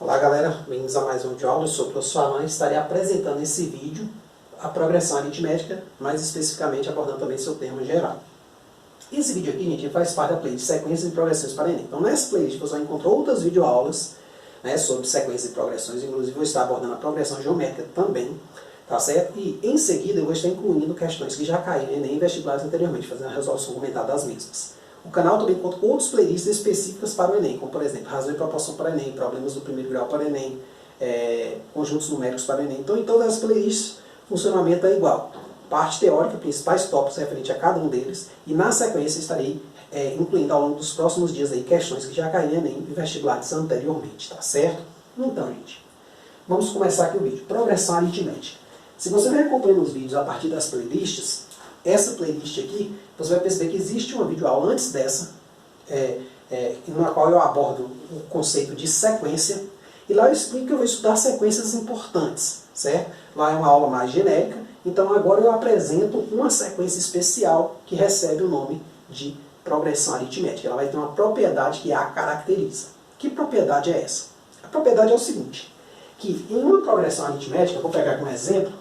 Olá galera, bem-vindos a mais um vídeo aula. Eu sou o professor Alan e estarei apresentando nesse vídeo a progressão aritmética, mais especificamente abordando também seu termo geral. Esse vídeo aqui, gente, faz parte da playlist Sequências e Progressões para Enem. Então nessa playlist você vai encontrar outras videoaulas, né, sobre sequências e progressões, inclusive vou estar abordando a progressão geométrica também, tá certo? E em seguida eu vou estar incluindo questões que já caíram em Enem e vestibulares anteriormente, fazendo a resolução comentada das mesmas. O canal também conta com outras playlists específicas para o Enem, como por exemplo, razão e proporção para o Enem, problemas do primeiro grau para o Enem, conjuntos numéricos para o Enem. Então em todas as playlists o funcionamento é igual. Parte teórica, principais tópicos referentes a cada um deles, e na sequência estarei incluindo ao longo dos próximos dias aí questões que já caíram em Enem e vestibulares anteriormente, tá certo? Então, gente, vamos começar aqui o vídeo. Progressão aritmética. Se você vem acompanhando os vídeos a partir das playlists, essa playlist aqui, você vai perceber que existe uma videoaula antes dessa, na qual eu abordo o conceito de sequência, e lá eu explico que eu vou estudar sequências importantes, certo? Lá é uma aula mais genérica, então agora eu apresento uma sequência especial que recebe o nome de progressão aritmética. Ela vai ter uma propriedade que a caracteriza. Que propriedade é essa? A propriedade é o seguinte, que em uma progressão aritmética, vou pegar como exemplo,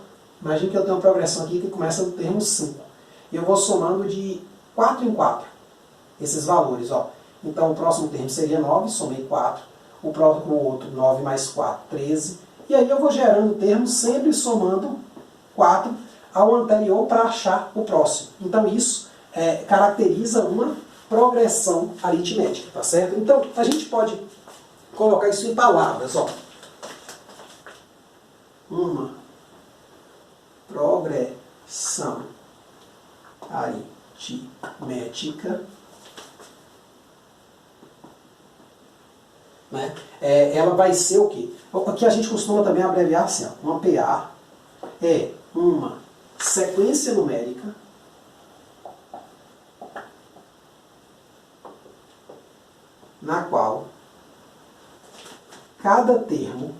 imagine que eu tenho uma progressão aqui que começa no termo 5. E eu vou somando de 4 em 4 esses valores. Ó. Então o próximo termo seria 9, somei 4. O próximo outro, 9 mais 4, 13. E aí eu vou gerando termos sempre somando 4 ao anterior para achar o próximo. Então isso caracteriza uma progressão aritmética, tá certo? Então a gente pode colocar isso em palavras. Ó. Uma progressão aritmética, né? Ela vai ser o quê? Aqui a gente costuma também abreviar assim, ó, uma PA é uma sequência numérica na qual cada termo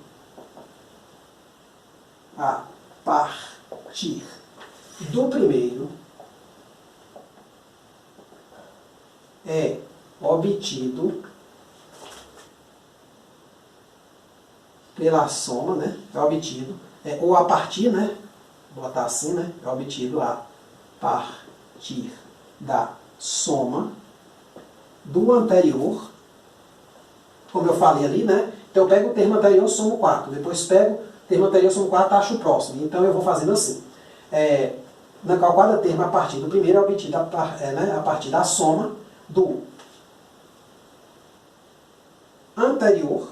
a partir do primeiro é obtido pela soma, né? É obtido, ou a partir, né? Vou botar assim, né? É obtido a partir da soma do anterior, como eu falei ali, né? Então eu pego o termo anterior, somo 4, depois pego o termo anterior, somo 4, acho o próximo. Então eu vou fazendo assim. Na qual cada termo a partir do primeiro é obtido a partir da soma do anterior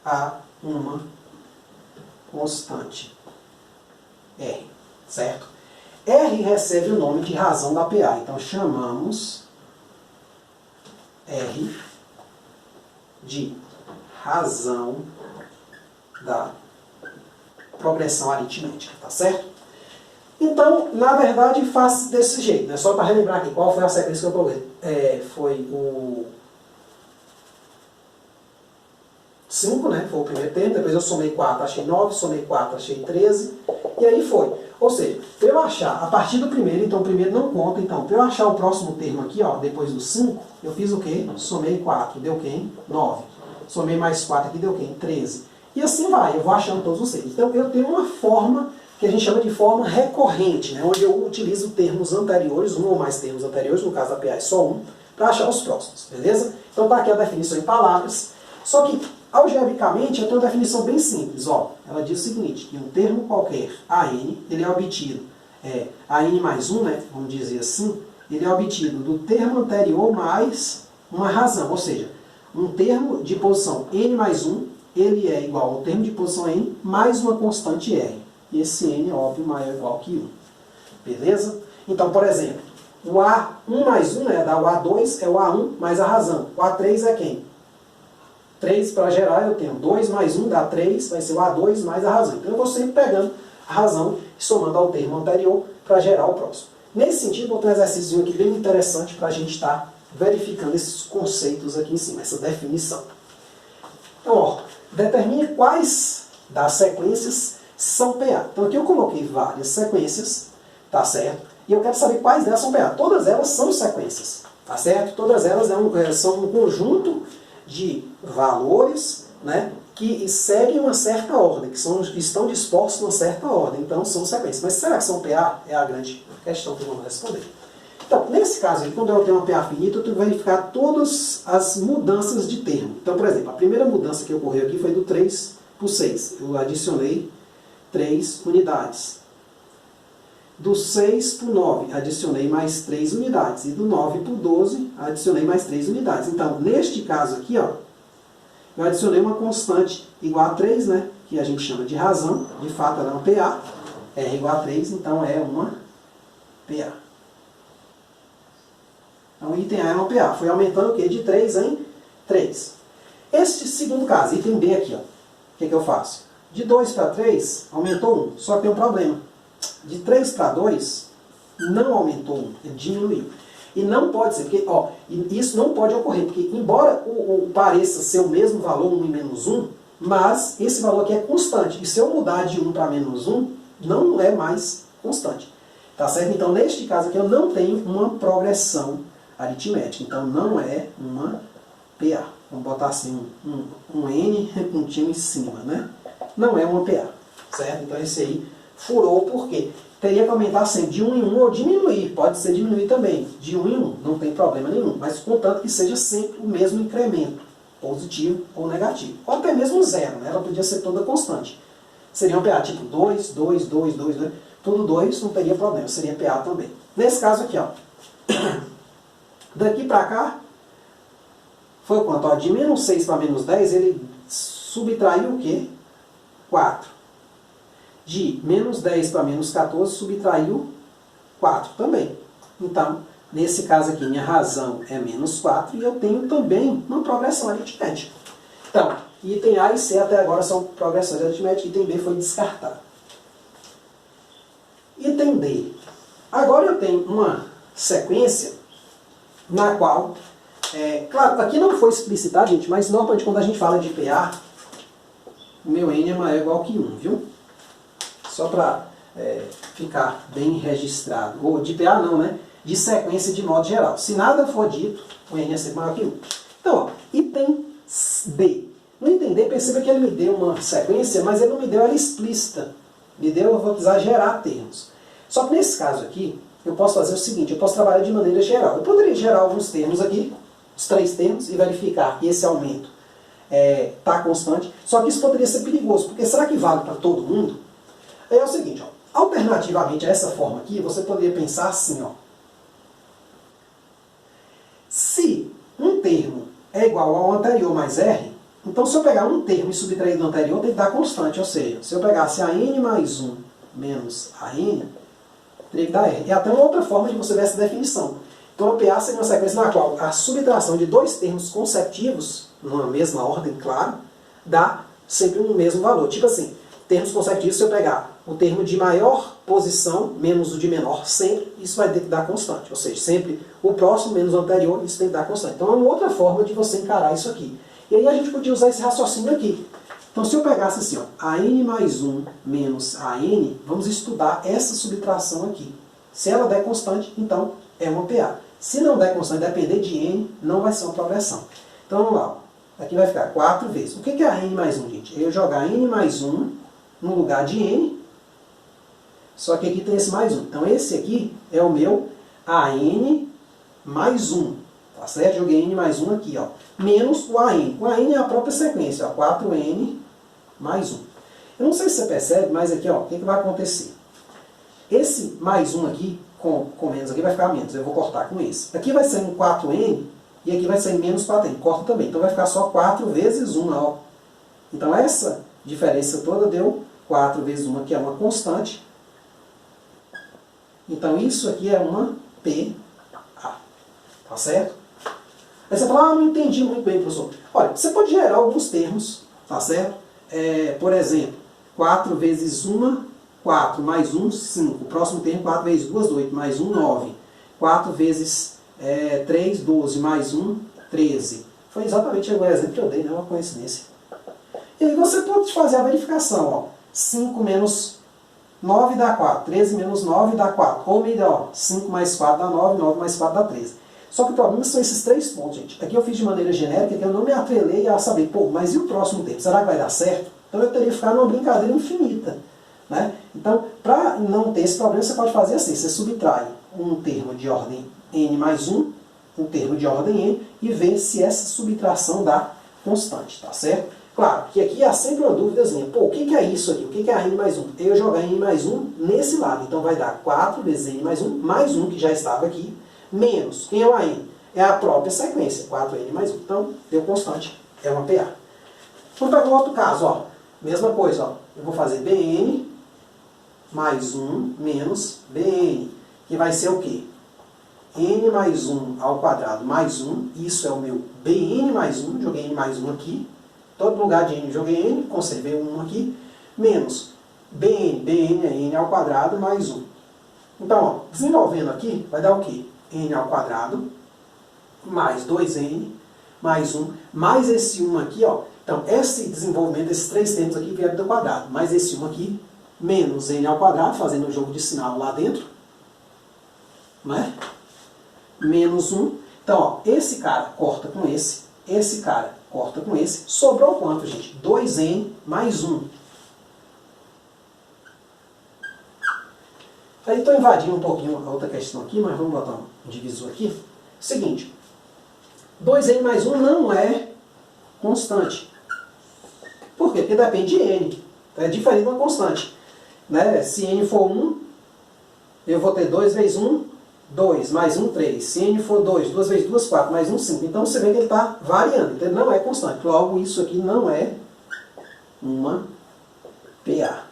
a uma constante R, certo? R recebe o nome de razão da PA, então chamamos R de razão da progressão aritmética, tá certo? Então, na verdade, faz desse jeito, né? Só para relembrar aqui, qual foi a sequência que eu coloquei? Foi o 5, né? Foi o primeiro termo, depois eu somei 4, achei 9, somei 4, achei 13, e aí foi. Ou seja, para eu achar, a partir do primeiro, então o primeiro não conta, então, para eu achar o próximo termo aqui, ó, depois do 5, eu fiz o quê? Somei 4, deu quem? 9. Somei mais 4 aqui, deu quem? 13. E assim vai, eu vou achando todos os termos. Então eu tenho uma forma que a gente chama de forma recorrente, né? Onde eu utilizo termos anteriores, um ou mais termos anteriores, no caso da PA é só um, para achar os próximos, beleza? Então tá aqui a definição em palavras, só que algebricamente eu tenho uma definição bem simples, ó. Ela diz o seguinte, que um termo qualquer, AN, ele é obtido, AN mais 1, né? Vamos dizer assim, ele é obtido do termo anterior mais uma razão, ou seja, um termo de posição N mais 1, ele é igual ao termo de posição N mais uma constante R. E esse N é óbvio maior ou igual que 1. Beleza? Então, por exemplo, o A1 mais 1, né, dá o A2, é o A1 mais a razão. O A3 é quem? 3 para gerar eu tenho 2 mais 1 dá 3, vai ser o A2 mais a razão. Então eu vou sempre pegando a razão e somando ao termo anterior para gerar o próximo. Nesse sentido, vou ter um exercício aqui bem interessante para a gente estar verificando esses conceitos aqui em cima, essa definição. Então, ó, determine quais das sequências são PA. Então aqui eu coloquei várias sequências, tá certo? E eu quero saber quais delas são PA. Todas elas são sequências, tá certo? Todas elas são um conjunto de valores, né, que seguem uma certa ordem, que estão dispostos numa certa ordem. Então, são sequências. Mas será que são PA? É a grande questão que vamos responder. Então, nesse caso aqui, quando eu tenho uma PA finita, eu tenho que verificar todas as mudanças de termo. Então, por exemplo, a primeira mudança que ocorreu aqui foi do 3 para o 6. Eu adicionei 3 unidades. Do 6 para o 9, adicionei mais 3 unidades. E do 9 para o 12, adicionei mais 3 unidades. Então, neste caso aqui, ó, eu adicionei uma constante igual a 3, né, que a gente chama de razão. De fato, ela é uma PA. R igual a 3, então é uma PA. Então, o item A é uma PA. Foi aumentando o quê? De 3 em 3. Este segundo caso, item B aqui, ó, o que eu faço? De 2 para 3, aumentou 1. Só que tem um problema. De 3 para 2, não aumentou 1. Ele diminuiu. E não pode ser, porque ó, isso não pode ocorrer, porque embora pareça ser o mesmo valor, 1 e menos 1, mas esse valor aqui é constante. E se eu mudar de 1 para menos 1, não é mais constante. Tá certo? Então, neste caso aqui, eu não tenho uma progressão aritmética. Então, não é uma PA. Vamos botar assim um N pontinho em cima, né? Não é uma PA. Certo? Então, esse aí furou por quê? Teria que aumentar sempre de 1 em 1 ou diminuir. Pode ser diminuir também. De 1 em 1. Não tem problema nenhum. Mas contanto que seja sempre o mesmo incremento. Positivo ou negativo. Ou até mesmo zero. Né? Ela podia ser toda constante. Seria um PA tipo 2, 2, 2, 2, 2. Tudo 2 não teria problema. Seria PA também. Nesse caso aqui, ó. Daqui para cá, foi quanto? Ó, de menos 6 para menos 10, ele subtraiu o quê? 4. De menos 10 para menos 14, subtraiu 4 também. Então, nesse caso aqui, minha razão é menos 4 e eu tenho também uma progressão aritmética. Então, item A e C até agora são progressões aritméticas, item B foi descartado. Item D. Agora eu tenho uma sequência na qual, claro, aqui não foi explicitado, gente, mas normalmente quando a gente fala de PA, o meu N é maior ou igual que 1, viu? Só para ficar bem registrado. Ou de PA não, né? De sequência de modo geral. Se nada for dito, o N é sempre maior que 1. Então, ó, item D. No item D, perceba que ele me deu uma sequência, mas ele não me deu ela explícita. Me deu, eu vou precisar gerar termos. Só que nesse caso aqui, eu posso fazer o seguinte, eu posso trabalhar de maneira geral. Eu poderia gerar alguns termos aqui, os 3 termos, e verificar que esse aumento está constante. Só que isso poderia ser perigoso, porque será que vale para todo mundo? Aí é o seguinte, ó, alternativamente a essa forma aqui, você poderia pensar assim, ó. Se um termo é igual ao anterior mais R, então se eu pegar um termo e subtrair do anterior, tem que dar constante. Ou seja, se eu pegasse a N mais 1 menos a N, teria que dar R. É até uma outra forma de você ver essa definição. Então a PA seria uma sequência na qual a subtração de 2 termos consecutivos, numa mesma ordem, claro, dá sempre um mesmo valor. Tipo assim, termos consecutivos, se eu pegar o termo de maior posição menos o de menor, sempre, isso vai ter que dar constante. Ou seja, sempre o próximo menos o anterior, isso tem que dar constante. Então é uma outra forma de você encarar isso aqui. E aí a gente podia usar esse raciocínio aqui. Então se eu pegasse assim, ó, a N mais 1 menos a N, vamos estudar essa subtração aqui. Se ela der constante, então é uma PA. Se não der constante, depender de N, não vai ser uma progressão. Então vamos lá. Ó. Aqui vai ficar 4 vezes. O que é a N mais 1, gente? Eu jogar N mais 1 no lugar de N, só que aqui tem esse mais 1. Então esse aqui é o meu AN mais 1. Tá certo? Joguei N mais 1 aqui, ó. Menos o AN. O AN é a própria sequência, ó. 4N mais 1. Eu não sei se você percebe, mas aqui, ó, o que vai acontecer? Esse mais 1 aqui, com menos aqui, vai ficar menos. Eu vou cortar com esse. Aqui vai ser um 4N e aqui vai ser menos 4N. Corta também. Então vai ficar só 4 vezes 1, ó. Então essa diferença toda deu 4 vezes 1, que é uma constante. Então isso aqui é uma PA. Tá certo? Aí você fala, não entendi muito bem, professor. Olha, você pode gerar alguns termos, tá certo? Por exemplo, 4 vezes 1, 4, mais 1, 5. O próximo termo, 4 vezes 2, 8, mais 1, 9. 4 vezes 3, 12, mais 1, 13. Foi exatamente o exemplo que eu dei, né? Uma coincidência. E aí você pode fazer a verificação, ó. 5 menos 9 dá 4, 13 menos 9 dá 4. Ou melhor, 5 mais 4 dá 9, 9 mais 4 dá 13. Só que o problema são esses 3 pontos, gente. Aqui eu fiz de maneira genérica, que eu não me atrelei a saber, pô, mas e o próximo termo? Será que vai dar certo? Então eu teria que ficar numa brincadeira infinita, né? Então, para não ter esse problema, você pode fazer assim, você subtrai um termo de ordem n mais 1, um termo de ordem n, e vê se essa subtração dá constante, tá certo? Claro que aqui há sempre uma dúvidazinha, pô, o que é isso aqui? O que é n mais 1? Eu jogar n mais 1 nesse lado, então vai dar 4 vezes n mais 1, que já estava aqui, menos, quem é o AN? É a própria sequência, 4n mais 1. Então, deu constante, é uma PA. Vamos pegar um outro caso, ó. Mesma coisa, ó. Eu vou fazer Bn mais 1 menos Bn, que vai ser o quê? N mais 1 ao quadrado mais 1, isso é o meu Bn mais 1, joguei n mais 1 aqui, todo lugar de n joguei n, conservei o 1 aqui, menos Bn é n ao quadrado mais 1. Então, ó, desenvolvendo aqui, vai dar o quê? N ao quadrado, mais 2n, mais 1, mais esse 1 aqui, ó. Então, esse desenvolvimento, esses 3 termos aqui vieram do quadrado, mais esse 1 aqui, menos n ao quadrado, fazendo um jogo de sinal lá dentro, né? Menos 1. Então, ó, esse cara corta com esse cara corta com esse. Sobrou quanto, gente? 2n mais 1. Aí estou invadindo um pouquinho a outra questão aqui, mas vamos botar um divisor aqui. Seguinte, 2n mais 1 não é constante. Por quê? Porque depende de n. É diferente de uma constante, né? Se n for 1, eu vou ter 2 vezes 1, 2, mais 1, 3. Se n for 2, 2 vezes 2, 4, mais 1, 5. Então você vê que ele está variando, então ele não é constante. Logo, isso aqui não é uma PA.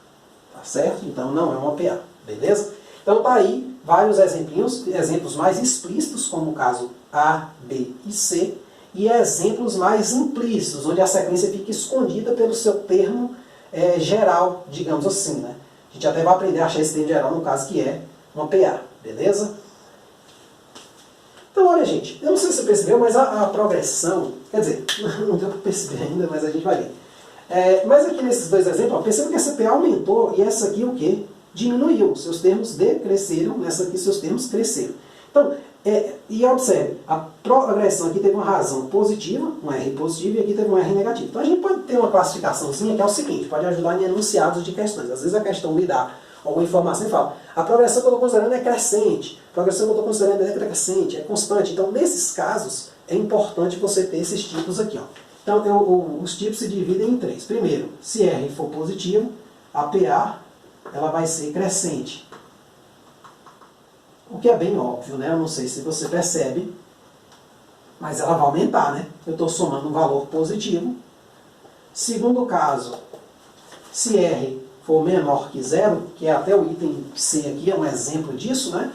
Tá certo? Então não é uma PA. Beleza? Então tá aí vários exemplos mais explícitos, como o caso A, B e C, e exemplos mais implícitos, onde a sequência fica escondida pelo seu termo geral, digamos assim, né? A gente até vai aprender a achar esse termo geral, no caso que é uma PA, beleza? Então, olha, gente, eu não sei se você percebeu, mas a progressão, quer dizer, não deu para perceber ainda, mas a gente vai ver. Mas aqui nesses 2 exemplos, ó, perceba que essa PA aumentou e essa aqui o quê? Diminuiu. Seus termos decresceram, nessa aqui seus termos cresceram. Então, e observe, a progressão aqui teve uma razão positiva, um R positivo, e aqui teve um R negativo. Então a gente pode ter uma classificaçãozinha que é o seguinte, pode ajudar em enunciados de questões. Às vezes a questão lhe dá alguma informação e fala, a progressão que eu estou considerando é crescente, a progressão que eu estou considerando é decrescente, é constante. Então, nesses casos, é importante você ter esses tipos aqui, ó. Então, os tipos se dividem em 3. Primeiro, se R for positivo, a PA ela vai ser crescente. O que é bem óbvio, né? Eu não sei se você percebe, mas ela vai aumentar, né? Eu estou somando um valor positivo. Segundo caso, se R for menor que 0, que é até o item C aqui, é um exemplo disso, né?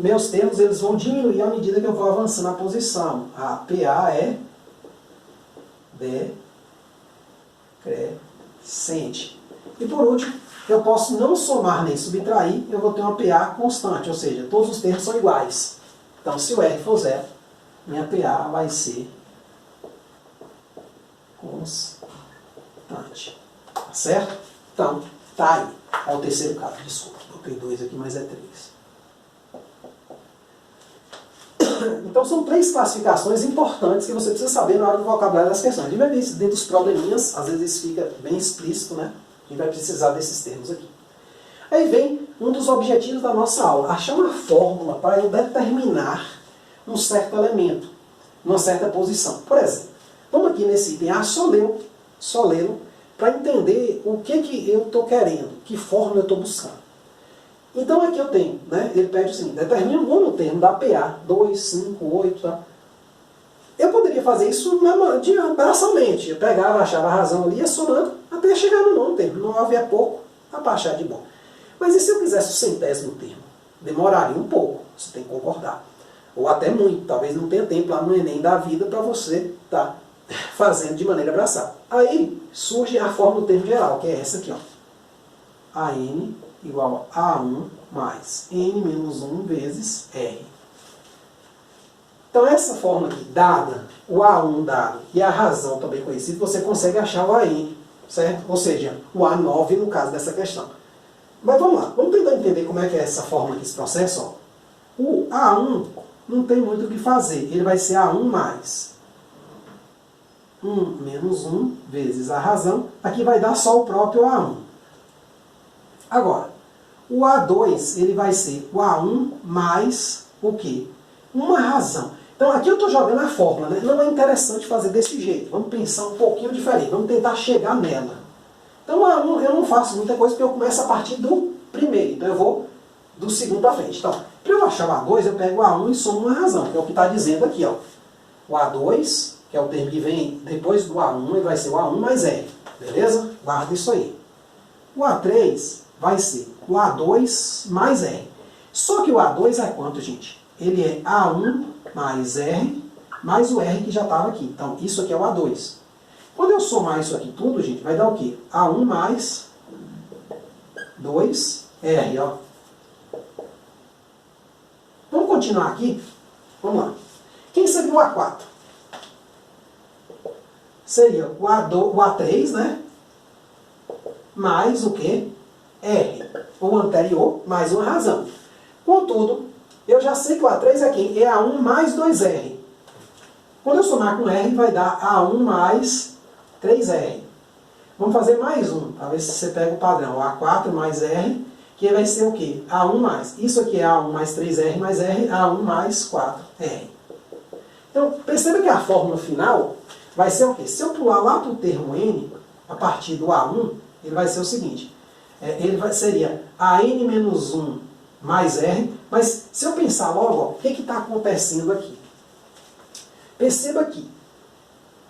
Meus termos eles vão diminuir à medida que eu vou avançando na posição. A PA é decrescente. E por último, eu posso não somar nem subtrair, eu vou ter uma PA constante, ou seja, todos os termos são iguais. Então, se o R for 0, minha PA vai ser constante. Tá certo? Então, tá aí. É o terceiro caso, desculpa. Botei 2 aqui, mas é 3. Então, são 3 classificações importantes que você precisa saber na hora do vocabulário das questões. De vez dentro dos probleminhas, às vezes isso fica bem explícito, né? A gente vai precisar desses termos aqui. Aí vem um dos objetivos da nossa aula, achar uma fórmula para eu determinar um certo elemento, uma certa posição. Por exemplo, vamos aqui nesse item A, só lê-lo, para entender o que eu estou querendo, que fórmula eu estou buscando. Então aqui eu tenho, né, ele pede o seguinte, determina o nono termo da PA, 2, 5, 8, tá? Eu poderia fazer isso braçalmente. Eu pegava, achava a razão ali, ia somando até chegar no nono termo. 9 é pouco, dá para achar de bom. Mas e se eu quisesse o 100º termo? Demoraria um pouco, você tem que concordar. Ou até muito, talvez não tenha tempo lá no Enem da vida para você estar fazendo de maneira braçal. Aí surge a fórmula do termo geral, que é essa aqui, ó. AN igual a A1 mais N menos 1 vezes R. Então essa fórmula aqui, dada, o A1 dado e a razão também conhecida, você consegue achar o AN, certo? Ou seja, o A9 no caso dessa questão. Mas vamos lá, vamos tentar entender como é que é essa fórmula aqui, esse processo. Ó. O A1 não tem muito o que fazer. Ele vai ser A1 mais 1 menos 1 vezes a razão. Aqui vai dar só o próprio A1. Agora, o A2 ele vai ser o A1 mais o quê? Uma razão. Então aqui eu estou jogando a fórmula, né? Não é interessante fazer desse jeito. Vamos pensar um pouquinho diferente. Vamos tentar chegar nela. Então A1 eu não faço muita coisa porque eu começo a partir do primeiro. Então eu vou do segundo para frente. Então, para eu achar o A2, eu pego o A1 e somo uma razão, que é o que está dizendo aqui. Ó. O A2, que é o termo que vem depois do A1, ele vai ser o A1 mais R. Beleza? Guarda isso aí. O A3 vai ser o A2 mais R. Só que o A2 é quanto, gente? Ele é A1 mais R, mais o R que já estava aqui. Então, isso aqui é o A2. Quando eu somar isso aqui tudo, gente, vai dar o quê? A1 mais 2R, ó. Vamos continuar aqui? Vamos lá. Quem seria o A4? Seria o A3, né? Mais o quê? R. O anterior, mais uma razão. Contudo, eu já sei que o A3 é quem? É A1 mais 2R. Quando eu somar com R, vai dar A1 mais 3R. Vamos fazer mais um, para ver se você pega o padrão. O A4 mais R, que vai ser o quê? A1 mais. Isso aqui é A1 mais 3R mais R, A1 mais 4R. Então, perceba que a fórmula final vai ser o quê? Se eu pular lá para o termo N, a partir do A1, ele vai ser o seguinte. Seria AN menos 1 mais R, mas se eu pensar logo, ó, o que está acontecendo aqui? Perceba que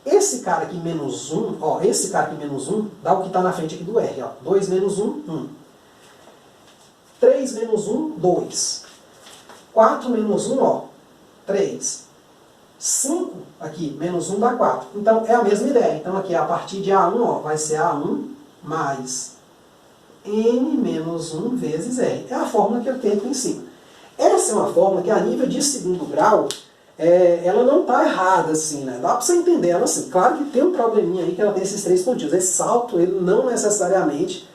esse cara aqui menos 1, ó, esse cara aqui menos 1, dá o que está na frente aqui do R, ó. 2 menos 1, 1. 3 menos 1, 2. 4 menos 1, ó, 3. 5 aqui, menos 1 dá 4. Então, é a mesma ideia. Então, aqui, a partir de A1, ó, vai ser A1 mais N menos 1 vezes R. É a fórmula que eu tenho aqui em cima. Essa é uma fórmula que, a nível de segundo grau, ela não está errada, assim, né? Dá para você entender ela assim. Claro que tem um probleminha aí, que ela tem esses 3 pontinhos. Esse salto, ele não necessariamente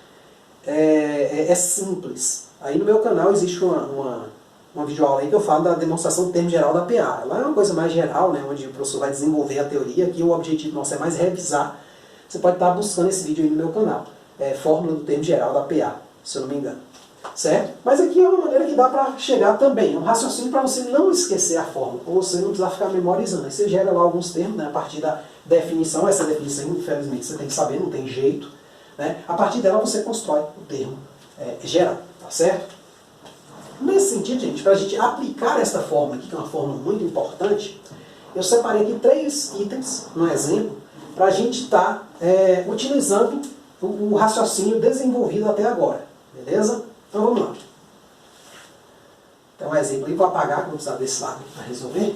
é simples. Aí no meu canal existe uma videoaula aí que eu falo da demonstração do termo geral da PA. Ela é uma coisa mais geral, né, onde o professor vai desenvolver a teoria, que o objetivo nosso é mais revisar. Você pode estar buscando esse vídeo aí no meu canal. Fórmula do termo geral da PA, se eu não me engano. Certo? Mas aqui é uma maneira que dá para chegar também. Um raciocínio para você não esquecer a fórmula, ou você não precisar ficar memorizando. Aí você gera lá alguns termos, né, a partir da definição. Essa definição, infelizmente, você tem que saber, não tem jeito. Né? A partir dela você constrói o termo geral. Tá certo? Nesse sentido, gente, para a gente aplicar essa fórmula aqui, que é uma fórmula muito importante, eu separei aqui 3 itens, no exemplo, para a gente estar utilizando o raciocínio desenvolvido até agora. Beleza? Então vamos lá. Tem um exemplo aí, vou apagar, que eu vou precisar desse lado para resolver.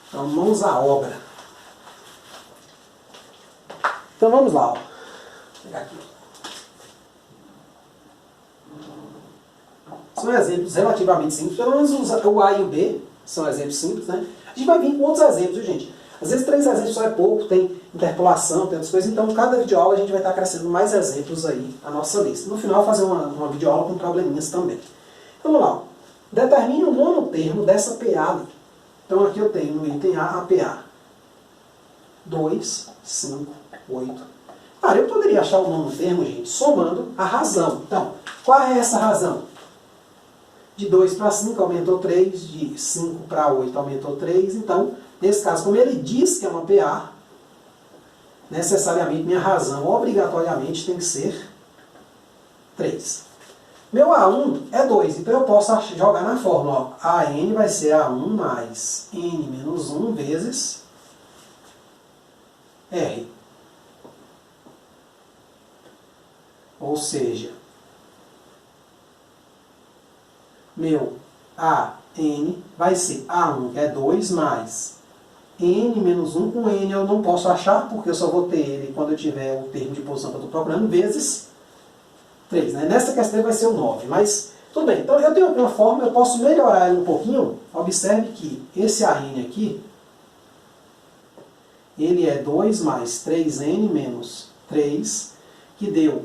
Então, mãos à obra. Então vamos lá. Ó. Vou pegar aqui. São exemplos relativamente simples. Pelo menos o A e o B são exemplos simples, né? A gente vai vir com outros exemplos, viu, gente? Às vezes 3 exemplos só é pouco, tem interpolação, tem outras coisas. Então, cada videoaula a gente vai estar acrescentando mais exemplos aí à nossa lista. No final, fazer uma videoaula com probleminhas também. Então, vamos lá. Ó. Determine o nono termo dessa PA ali. Então, aqui eu tenho no item A PA. 2, 5, 8. Cara, eu poderia achar o nono termo, gente, somando a razão. Então, qual é essa razão? De 2 para 5 aumentou 3, de 5 para 8 aumentou 3. Então, nesse caso, como ele diz que é uma PA, necessariamente minha razão, obrigatoriamente, tem que ser 3. Meu A1 é 2, então eu posso jogar na fórmula. Ó, AN vai ser A1 mais N menos 1 vezes R. Ou seja, meu AN vai ser A1, que é 2, mais N menos 1. Com N eu não posso achar, porque eu só vou ter ele quando eu tiver o termo de posição que eu estou procurando, vezes 3. Né? Nessa questão vai ser o 9, mas tudo bem. Então eu tenho uma forma, eu posso melhorar ele um pouquinho. Observe que esse AN aqui, ele é 2 mais 3N menos 3, que deu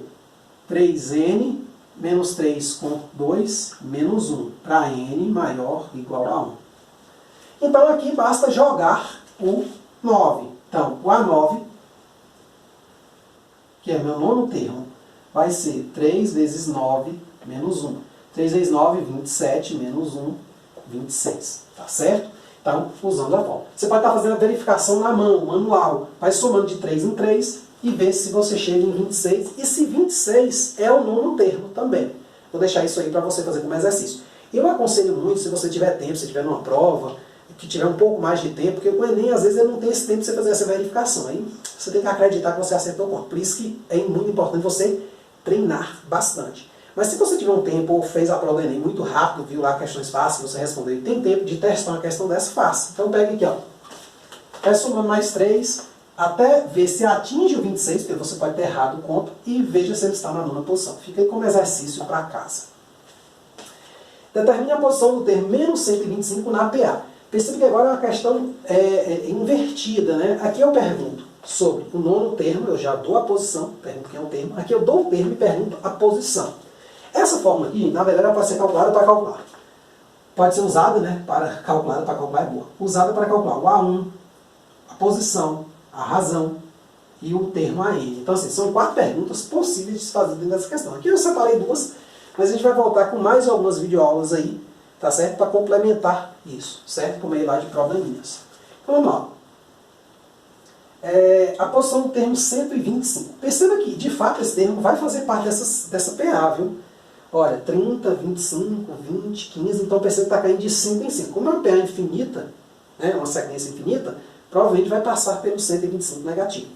3n menos 3 com 2 menos 1, para n maior ou igual a 1. Então aqui basta jogar o 9. Então o A9, que é meu nono termo, vai ser 3 vezes 9 menos 1. 3 vezes 9, 27, menos 1, 26. Tá certo? Então, usando a fórmula. Você pode estar fazendo a verificação na mão, manual. Vai somando de 3 em 3 e ver se você chega em 26. E se 26 é o nono termo também. Vou deixar isso aí para você fazer como exercício. Eu aconselho muito, se você tiver tempo, se tiver numa prova, que tiver um pouco mais de tempo, porque o Enem, às vezes, ele não tem esse tempo de você fazer essa verificação. Aí você tem que acreditar que você acertou o ponto. Por isso que é muito importante você treinar bastante. Mas se você tiver um tempo ou fez a prova do Enem muito rápido, viu lá questões fáceis, você respondeu e tem tempo de testar uma questão dessa, faça. Então pega aqui, ó. Vai somando mais 3 até ver se atinge o 26, porque você pode ter errado o conto, e veja se ele está na nona posição. Fica aí como exercício para casa. Determine a posição do termo menos 125 na PA. Percebe que agora é uma questão invertida, né? Aqui eu pergunto sobre o nono termo, eu já dou a posição, pergunto quem é o termo. Aqui eu dou o termo e pergunto a posição. Essa fórmula aqui, na verdade, ela pode ser calculada para calcular. Pode ser usada, né, para calcular é boa. Usada para calcular o A1, a posição, a razão e o termo AN. Então, assim, são 4 perguntas possíveis de se fazer dentro dessa questão. Aqui eu separei 2, mas a gente vai voltar com mais algumas videoaulas aí, tá certo? Para complementar isso, certo? Por meio lá de probleminhas. Então, vamos lá. A posição do termo 125. Perceba que, de fato, esse termo vai fazer parte dessa PA, viu? Olha, 30, 25, 20, 15, então perceba que está caindo de 5 em 5. Como é uma PA infinita, né, uma sequência infinita, provavelmente vai passar pelo 125 negativo.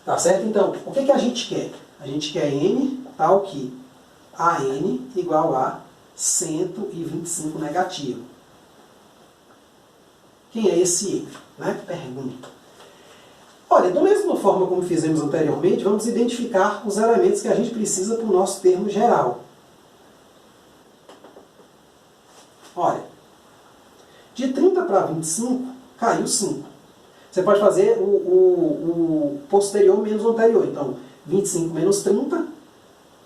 Tá certo? Então, o que a gente quer? A gente quer n tal que AN igual a 125 negativo. Quem é esse n? Né? Pergunta. Olha, da mesma forma como fizemos anteriormente, vamos identificar os elementos que a gente precisa para o nosso termo geral. Olha, de 30 para 25, caiu 5. Você pode fazer o posterior menos o anterior. Então, 25 menos 30,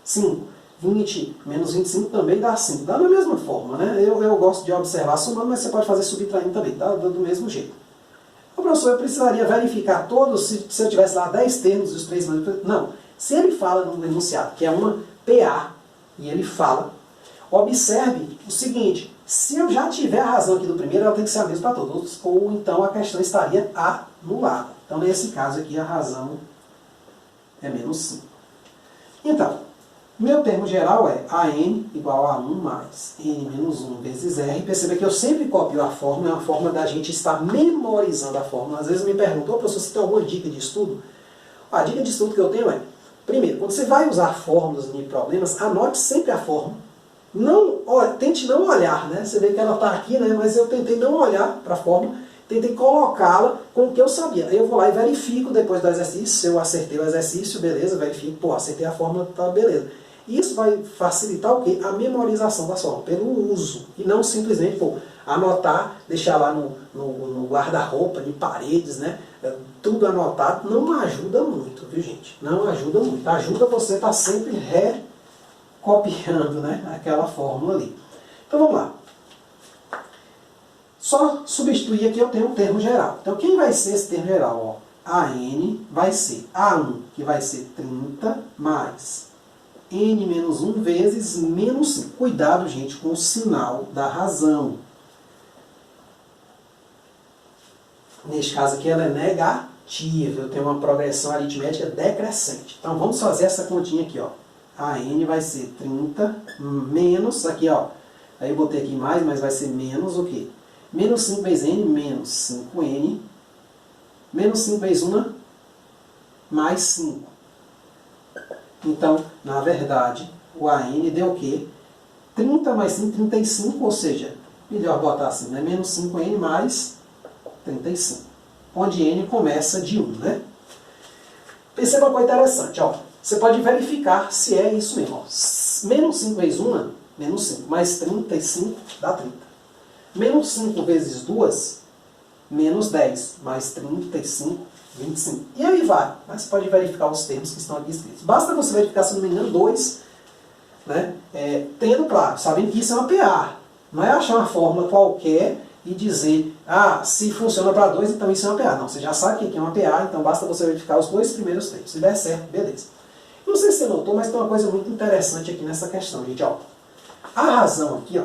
5. 20 menos 25 também dá 5. Dá da mesma forma, né? Eu gosto de observar somando, mas você pode fazer subtraindo também, dá do mesmo jeito. O professor, eu precisaria verificar todos, se eu tivesse lá 10 termos, os 3... Não. Se ele fala no enunciado, que é uma PA, e ele fala, observe o seguinte, se eu já tiver a razão aqui do primeiro, ela tem que ser a mesma para todos, ou então a questão estaria anulada. Então, nesse caso aqui, a razão é menos 5. Então, meu termo geral é AN igual a 1 mais N menos 1 vezes R. Perceba que eu sempre copio a fórmula, é uma forma da gente estar memorizando a fórmula. Às vezes me perguntam, professor, você tem alguma dica de estudo? A dica de estudo que eu tenho é, primeiro, quando você vai usar fórmulas em problemas, anote sempre a fórmula. Tente não olhar, né? Você vê que ela está aqui, né? Mas eu tentei não olhar para a fórmula, tentei colocá-la com o que eu sabia. Aí eu vou lá e verifico depois do exercício, se eu acertei o exercício, beleza, verifico, pô, acertei a fórmula, tá, beleza. Isso vai facilitar o quê? A memorização da fórmula, pelo uso. E não simplesmente, pô, anotar, deixar lá no guarda-roupa, de paredes, né? Tudo anotado, não ajuda muito, viu, gente? Não ajuda muito. Ajuda você a estar sempre copiando, né, aquela fórmula ali. Então vamos lá. Só substituir aqui eu tenho um termo geral. Então quem vai ser esse termo geral? Ó, AN vai ser A1, que vai ser 30, mais N menos 1 vezes menos 5. Cuidado, gente, com o sinal da razão. Neste caso aqui ela é negativa. Eu tenho uma progressão aritmética decrescente. Então vamos fazer essa continha aqui, ó. A N vai ser 30 menos, aqui ó, aí eu botei aqui mais, mas vai ser menos o quê? Menos 5 vezes N, menos 5N, menos 5 vezes 1, mais 5. Então, na verdade, o AN deu o quê? 30 mais 5, 35, ou seja, melhor botar assim, né? Menos 5N mais 35. Onde N começa de 1, né? Perceba uma coisa interessante, ó. Você pode verificar se é isso mesmo. Ó. Menos 5 vezes 1, menos 5. Mais 35 dá 30. Menos 5 vezes 2, menos 10. Mais 35 25. E aí vai. Mas você pode verificar os termos que estão aqui escritos. Basta você verificar, se não me engano, 2, né? Tendo claro, sabendo que isso é uma PA. Não é achar uma fórmula qualquer e dizer, se funciona para 2, então isso é uma PA. Não, você já sabe que é uma PA, então basta você verificar os 2 primeiros termos. Se der certo, beleza. Não sei se você notou, mas tem uma coisa muito interessante aqui nessa questão, gente. Ó. A razão aqui, ó,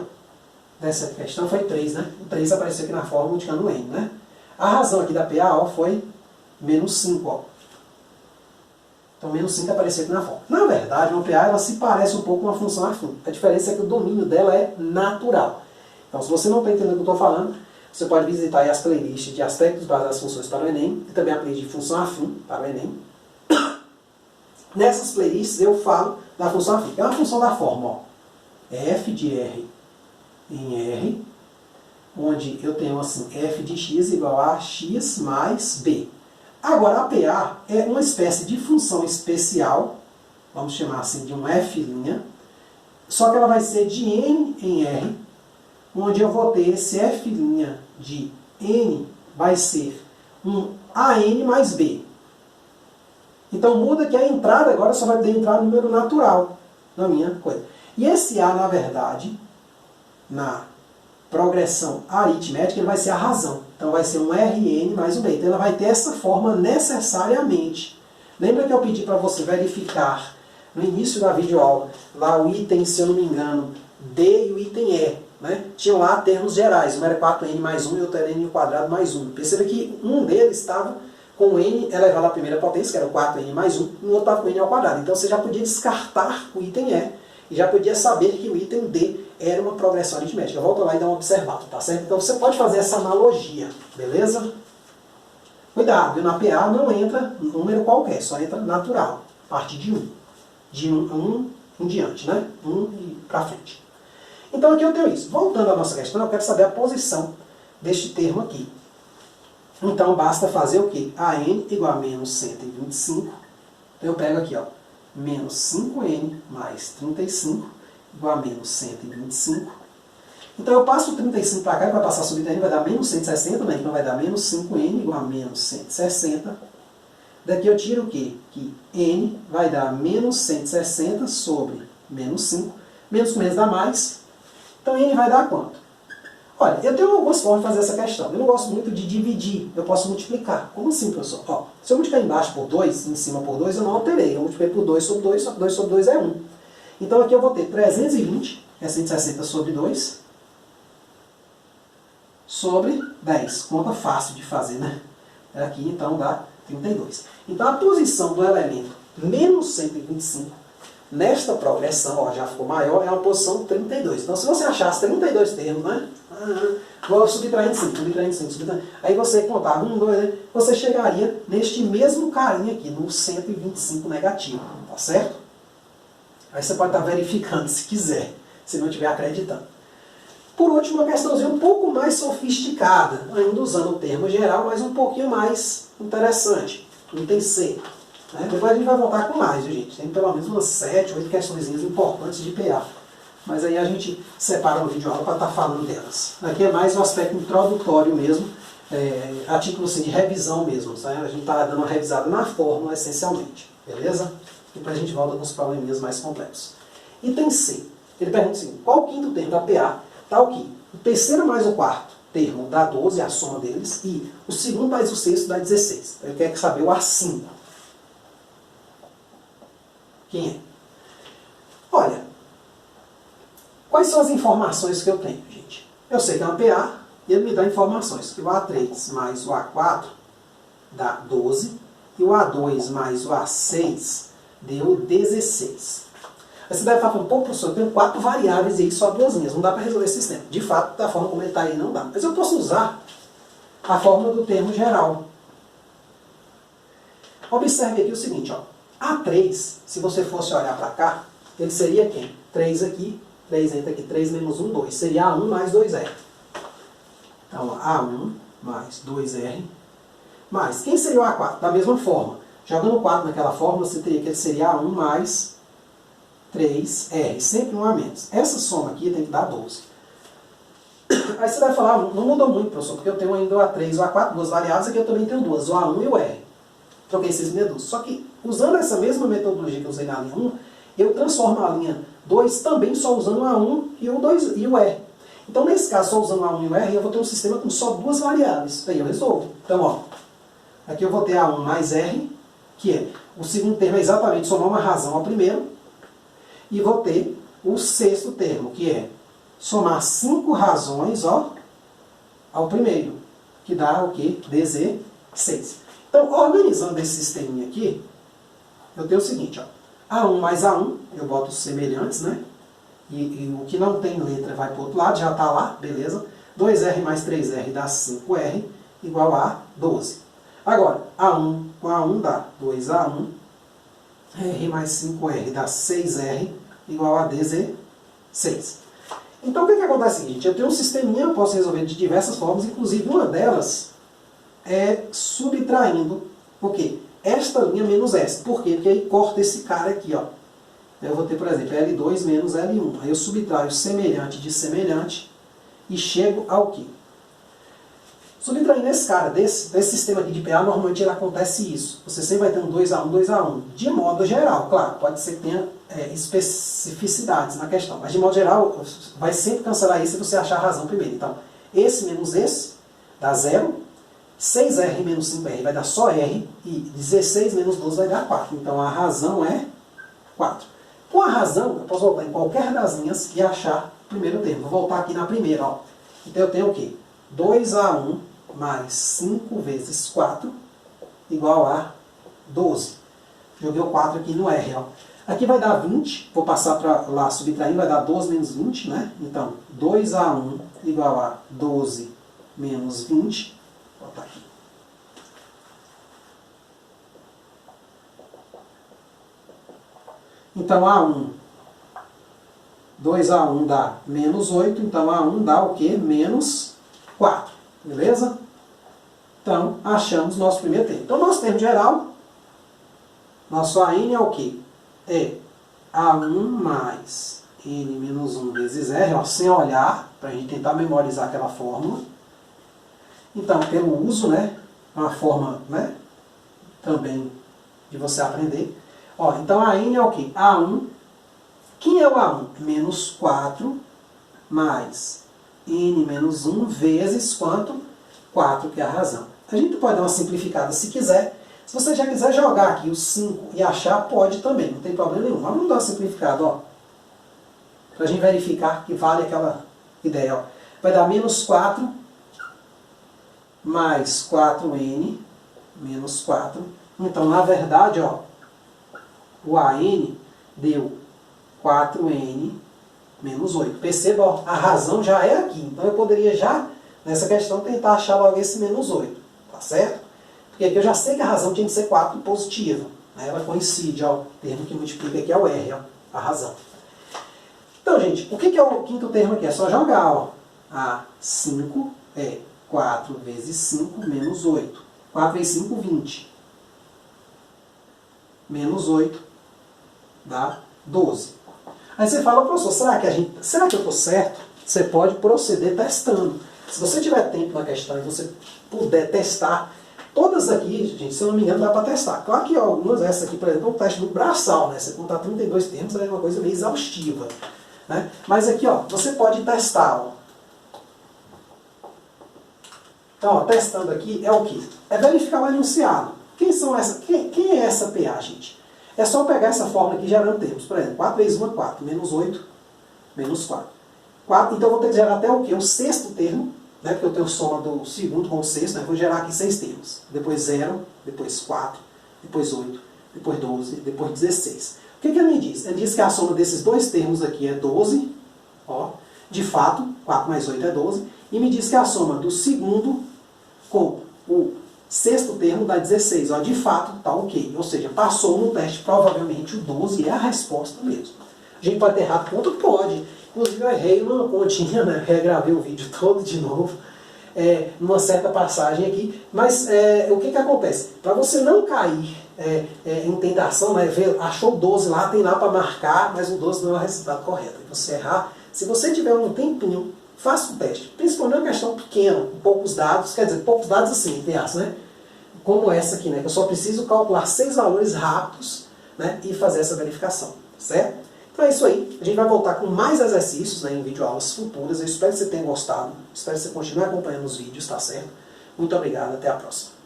dessa questão foi 3, né? O 3 apareceu aqui na fórmula indicando o N, né? A razão aqui da PA, ó, foi menos 5, ó. Então, menos 5 apareceu aqui na fórmula. Na verdade, uma PA, ela se parece um pouco com uma função afim. A diferença é que o domínio dela é natural. Então, se você não está entendendo o que eu estou falando, você pode visitar aí as playlists de aspectos básicos das funções para o Enem, e também a playlist de função afim para o Enem. Nessas playlists eu falo da função afim, que é uma função da forma, ó. F de R em R, onde eu tenho assim, f de x igual a x mais b. Agora, a PA é uma espécie de função especial, vamos chamar assim de um f', só que ela vai ser de n em R, onde eu vou ter esse f' de n vai ser um AN mais B. Então muda que a entrada agora só vai poder entrar número natural na minha coisa. E esse A, na verdade, na progressão aritmética, ele vai ser a razão. Então vai ser um Rn mais um B. Então ela vai ter essa forma necessariamente. Lembra que eu pedi para você verificar no início da videoaula, lá o item, se eu não me engano, D e o item E. Né? Tinham lá termos gerais. Um era 4n mais 1 e outro era n ao quadrado mais 1. Perceba que um deles estava com n elevado à primeira potência, que era o 4n mais 1, e o outro estava com n ao quadrado. Então você já podia descartar o item E e já podia saber que o item D era uma progressão aritmética. Volta lá e dá uma observada, tá certo? Então você pode fazer essa analogia, beleza? Cuidado, na PA não entra número qualquer, só entra natural, a partir de 1. De 1 em diante, né? 1 e para frente. Então aqui eu tenho isso. Voltando à nossa questão, eu quero saber a posição deste termo aqui. Então basta fazer o quê? AN igual a menos 125. Então eu pego aqui, ó, menos 5n mais 35 igual a menos 125. Então eu passo o 35 para cá, e vai passar sobre o vai dar menos 160, né? Então vai dar menos 5n igual a menos 160. Daqui eu tiro o quê? Que n vai dar menos 160 sobre menos 5. Menos com menos dá mais. Então n vai dar quanto? Olha, eu tenho algumas formas de fazer essa questão. Eu não gosto muito de dividir, eu posso multiplicar. Como assim, professor? Ó, se eu multiplicar embaixo por 2, em cima por 2, eu não alterei. Eu multipliquei por 2 sobre 2, só que 2 sobre 2 é 1. Então aqui eu vou ter 320, que é 160 sobre 2, sobre 10. Conta fácil de fazer, né? Aqui então dá 32. Então a posição do elemento menos 125, nesta progressão, ó, já ficou maior, é uma posição 32. Então se você achasse 32 termos, né? Vou subtraindo 5, subtraindo 5, subtraindo. Aí você contava 1, 2, né? Você chegaria neste mesmo carinha aqui, no 125 negativo, tá certo? Aí você pode estar verificando se quiser, se não estiver acreditando. Por último, uma questãozinha um pouco mais sofisticada, ainda usando o termo geral, mas um pouquinho mais interessante. Item C. Né? Depois a gente vai voltar com mais, viu, gente? Tem pelo menos umas 7, 8 questões importantes de PA. Mas aí a gente separa no vídeo aula para estar falando delas. Aqui é mais um aspecto introdutório mesmo, a título assim, de revisão mesmo. Tá? A gente está dando uma revisada na fórmula, essencialmente. Beleza? Depois a gente volta com os probleminhas mais complexos. Item C. Ele pergunta assim, qual o quinto termo da PA? Tal que o terceiro mais o quarto termo dá 12, a soma deles, e o segundo mais o sexto dá 16. Ele quer saber o A5. Quem é? Olha, quais são as informações que eu tenho, gente? Eu sei que é uma PA e ele me dá informações que o A3 mais o A4 dá 12 e o A2 mais o A6 deu 16. Aí você deve estar falando, pô, professor, eu tenho 4 variáveis e aí só 2 linhas, não dá para resolver esse sistema. De fato, da forma como ele está aí, não dá. Mas eu posso usar a fórmula do termo geral. Observe aqui o seguinte, ó. A3, se você fosse olhar para cá, ele seria quem? 3 aqui, 3 entra aqui, 3 menos 1, 2. Seria A1 mais 2R. Então, A1 mais 2R. Mas, quem seria o A4? Da mesma forma. Jogando o 4 naquela fórmula, você teria que ele seria A1 mais 3R. Sempre um a menos. Essa soma aqui tem que dar 12. Aí você vai falar, não mudou muito, professor, porque eu tenho ainda o A3 e o A4, duas variáveis, aqui eu também tenho duas, o A1 e o R. troquei 6 por meia dúzia. Só que, usando essa mesma metodologia que eu usei na linha 1, eu transformo a linha 2 também só usando o A1 e o 2 e o R. Então, nesse caso, só usando o A1 e o R, eu vou ter um sistema com só duas variáveis. Aí eu resolvo. Então, ó, aqui eu vou ter A1 mais R, que é o segundo termo é exatamente somar uma razão ao primeiro, e vou ter o sexto termo, que é somar 5 razões, ó, ao primeiro, que dá o quê? DZ6. Então, organizando esse sisteminha aqui, eu tenho o seguinte, ó, A1 mais A1, eu boto os semelhantes, né? E o que não tem letra vai para o outro lado, já está lá, beleza? 2R mais 3R dá 5R, igual a 12. Agora, A1 com A1 dá 2A1, R mais 5R dá 6R, igual a DZ6. Então, o que acontece é o seguinte, eu tenho um sisteminha, eu posso resolver de diversas formas, inclusive uma delas é subtraindo o quê? Esta linha menos essa. Por quê? Porque aí corta esse cara aqui, ó. Eu vou ter, por exemplo, L2 menos L1. Aí eu subtraio semelhante de semelhante e chego ao quê? Subtraindo esse cara, desse sistema aqui de PA, normalmente ele acontece isso. Você sempre vai ter um 2A1, 2A1. De modo geral, claro, pode ser que tenha especificidades na questão. Mas de modo geral, vai sempre cancelar isso se você achar a razão primeiro. Então, esse menos esse dá 0. 6R menos 5R vai dar só R. E 16 menos 12 vai dar 4. Então, a razão é 4. Com a razão, eu posso voltar em qualquer das linhas e achar o primeiro termo. Vou voltar aqui na primeira, ó. Então eu tenho o quê? 2A1 mais 5 vezes 4 igual a 12. Joguei o 4 aqui no R, ó. Aqui vai dar 20, vou passar para lá subtraindo, vai dar 12 menos 20, né? Então, 2A1 igual a 12 menos 20. Vou botar aqui. Então, A1, 2A1 dá menos 8, então A1 dá o quê? Menos 4, beleza? Então, achamos nosso primeiro termo. Então, nosso termo geral, nosso AN é o quê? É A1 mais N menos 1 vezes R, ó, sem olhar, para a gente tentar memorizar aquela fórmula. Então, pelo uso, né, uma forma, né, também de você aprender. Ó, então, a N é o quê? A1. Quem é o A1? Menos 4 mais N menos 1 vezes quanto? 4, que é a razão. A gente pode dar uma simplificada se quiser. Se você já quiser jogar aqui os 5 e achar, pode também, não tem problema nenhum. Mas vamos dar uma simplificada, ó. Para a gente verificar que vale aquela ideia, ó. Vai dar menos 4 mais 4N menos 4. Então, na verdade, ó, o AN deu 4N menos 8. Perceba, ó, a razão já é aqui. Então eu poderia já, nessa questão, tentar achar logo esse menos 8. Tá certo? Porque aqui eu já sei que a razão tinha que ser 4 positiva. Né? Ela coincide, ó, o termo que multiplica aqui é o R, ó, a razão. Então, gente, o que é o quinto termo aqui? É só jogar, ó. A 5 é 4 vezes 5 menos 8. 4 vezes 5, 20. Menos 8 dá 12. Aí você fala, professor, será que eu estou certo? Você pode proceder testando. Se você tiver tempo na questão e você puder testar, todas aqui, gente, se eu não me engano, dá para testar. Claro que algumas, essa aqui, por exemplo, é um teste do braçal, né? Você contar 32 termos é uma coisa meio exaustiva. Né? Mas aqui, ó, você pode testar. Ó. Então, ó, testando aqui é o quê? É verificar o enunciado. Quem é essa PA, gente? É só pegar essa fórmula aqui gerando termos. Por exemplo, 4 vezes 1 é 4, menos 8, menos 4. Então eu vou ter que gerar até o quê? O sexto termo, né? Porque eu tenho soma do segundo com o sexto, né? Vou gerar aqui 6 termos. Depois 0, depois 4, depois 8, depois 12, depois 16. O que ele me diz? Ele diz que a soma desses dois termos aqui é 12, ó. De fato, 4 mais 8 é 12. E me diz que a soma do segundo com o sexto termo dá 16. Ó, de fato, está ok. Ou seja, passou no teste, provavelmente o 12 é a resposta mesmo. A gente pode ter errado ponto? Pode. Inclusive eu errei numa continha, né? Regravei o vídeo todo de novo, numa certa passagem aqui. Mas o que acontece? Para você não cair em tentação, né? Achou 12 lá, tem lá para marcar, mas o 12 não é o resultado correto. E você errar, se você tiver um tempinho, faça o teste. Principalmente uma questão pequena, com poucos dados, quer dizer, poucos dados assim, entre aspas, né? como essa aqui, né? Que eu só preciso calcular 6 valores rápidos, né? E fazer essa verificação, certo? Então é isso aí. A gente vai voltar com mais exercícios, né, em videoaulas futuras. Eu espero que você tenha gostado. Espero que você continue acompanhando os vídeos, tá certo? Muito obrigado, até a próxima.